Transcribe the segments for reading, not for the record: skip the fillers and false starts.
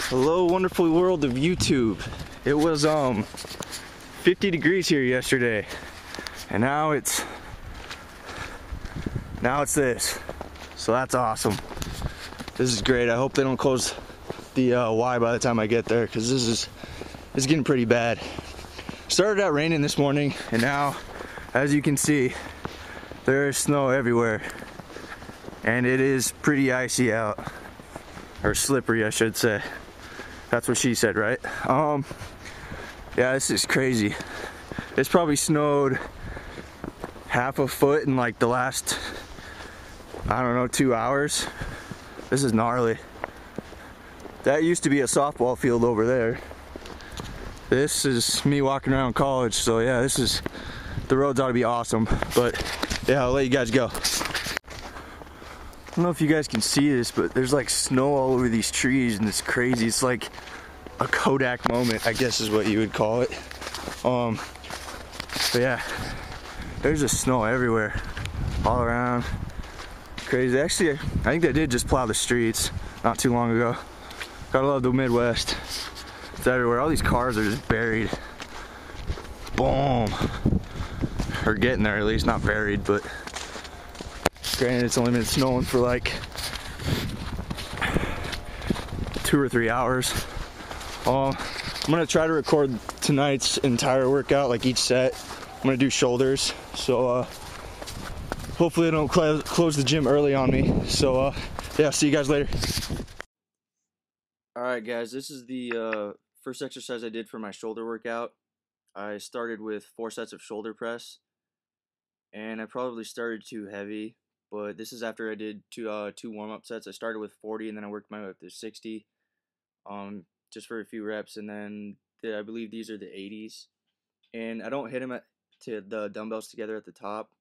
Hello, wonderful world of YouTube. It was 50 degrees here yesterday, and now it's this. So that's awesome. This is great. I hope they don't close the Y by the time I get there, because this is getting pretty bad. Started out raining this morning, and now, as you can see, there is snow everywhere, and it is pretty icy out, or slippery, I should say. That's what she said, right? Yeah, this is crazy. It's probably snowed half a foot in like the last, I don't know, 2 hours. This is gnarly. That used to be a softball field over there. This is me walking around college, so yeah, the roads ought to be awesome. But yeah, I'll let you guys go. I don't know if you guys can see this, but there's like snow all over these trees, and it's crazy. It's like a Kodak moment, I guess is what you would call it. But yeah, there's just snow everywhere, all around. Crazy. Actually, I think they did just plow the streets not too long ago. Gotta love the Midwest. It's everywhere. All these cars are just buried. Boom. Or getting there, at least, not buried, but granted, it's only been snowing for like 2 or 3 hours. I'm gonna try to record tonight's entire workout, like each set. I'm gonna do shoulders, so hopefully they don't close the gym early on me. So yeah, see you guys later. Alright guys, this is the first exercise I did for my shoulder workout. I started with 4 sets of shoulder press, and I probably started too heavy. But this is after I did two warm-up sets. I started with 40, and then I worked my way up to 60, just for a few reps, and then I believe these are the 80s. And I don't hit them to the dumbbells together at the top.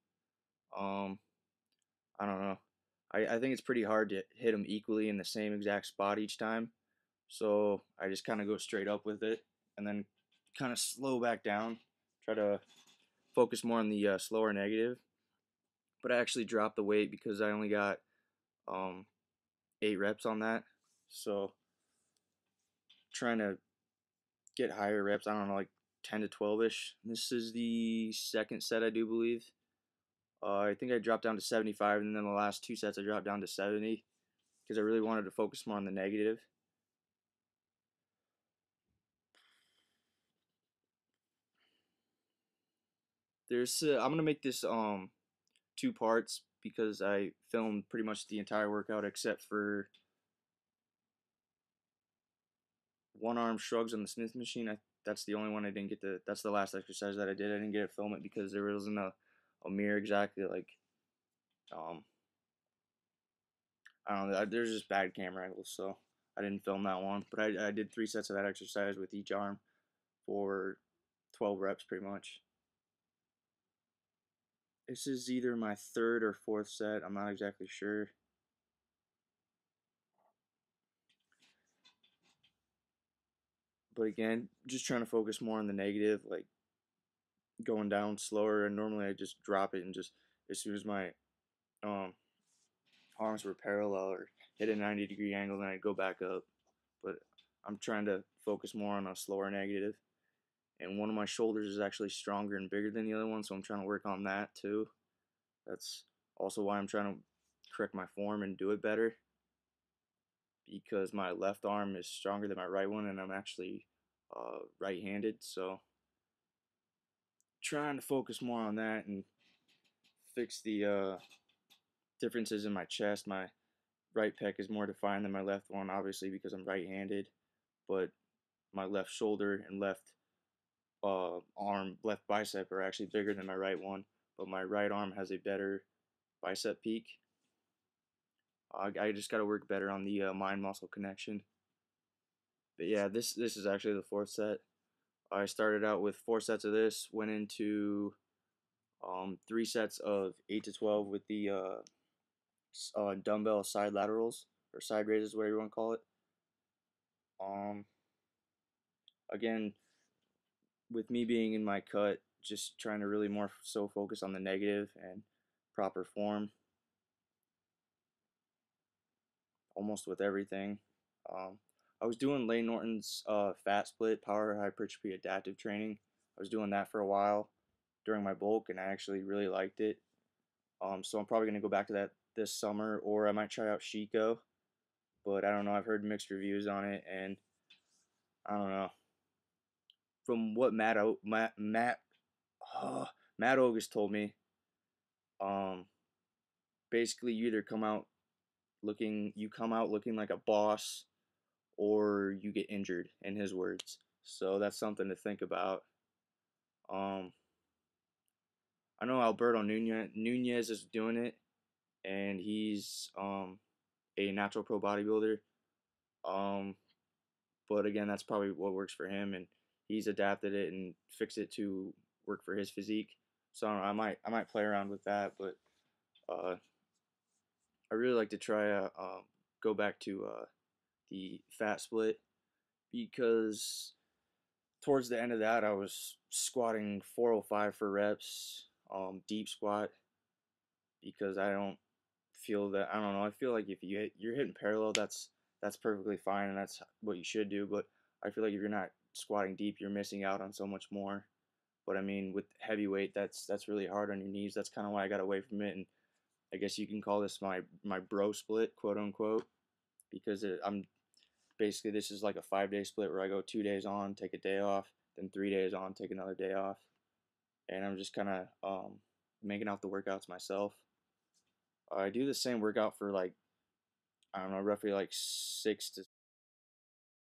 I don't know. I think it's pretty hard to hit them equally in the same exact spot each time. So I just kind of go straight up with it, and then kind of slow back down. Try to focus more on the slower negative. But I actually dropped the weight because I only got 8 reps on that, so trying to get higher reps. I don't know, like 10 to 12ish. This is the second set, I do believe. I think I dropped down to 75, and then the last 2 sets I dropped down to 70 because I really wanted to focus more on the negative. I'm gonna make this 2 parts because I filmed pretty much the entire workout except for 1 arm shrugs on the Smith machine. That's the only one I didn't get to. That's the last exercise that I did. I didn't get to film it because there wasn't a mirror exactly. Like, I don't know. There's just bad camera angles, so I didn't film that one. But I did 3 sets of that exercise with each arm for 12 reps, pretty much. This is either my 3rd or 4th set. I'm not exactly sure. But again, just trying to focus more on the negative, like going down slower. And normally I just drop it and just as soon as my arms were parallel or hit a 90-degree angle, then I'd go back up. But I'm trying to focus more on a slower negative. And one of my shoulders is actually stronger and bigger than the other one, so I'm trying to work on that too. That's also why I'm trying to correct my form and do it better, because my left arm is stronger than my right one, and I'm actually right-handed, so trying to focus more on that and fix the differences in my chest. My right pec is more defined than my left one, obviously because I'm right-handed, but my left shoulder and left arm, left bicep are actually bigger than my right one, but my right arm has a better bicep peak. I just got to work better on the mind-muscle connection. But yeah, this is actually the 4th set. I started out with 4 sets of this, went into 3 sets of 8 to 12 with the dumbbell side laterals, or side raises, whatever you want to call it. Again, with me being in my cut, just trying to really more so focus on the negative and proper form, almost with everything. I was doing Lane Norton's fat split power hypertrophy adaptive training. I was doing that for a while during my bulk, and I actually really liked it. So I'm probably gonna go back to that this summer, or I might try out Chico. But I don't know. I've heard mixed reviews on it, and I don't know. From what Matt Ogus told me, um, basically you come out looking like a boss, or you get injured, in his words. So that's something to think about. Um, I know Alberto Nunez is doing it, and he's a natural pro bodybuilder. Um, but again, that's probably what works for him, and he's adapted it and fixed it to work for his physique. So I don't know, I might play around with that, but uh, I really like to try go back to the fat split because towards the end of that I was squatting 405 for reps, deep squat, because I don't feel that I don't know. I feel like if you're hitting parallel, that's perfectly fine and that's what you should do. But I feel like if you're not squatting deep, you're missing out on so much more. But I mean, with heavyweight, that's really hard on your knees. That's kind of why I got away from it, and I guess you can call this my bro split, quote unquote, because I'm basically this is like a 5 day split where I go 2 days on, take a day off, then 3 days on, take another day off, and I'm just kind of making out the workouts myself. I do the same workout for like I don't know, roughly like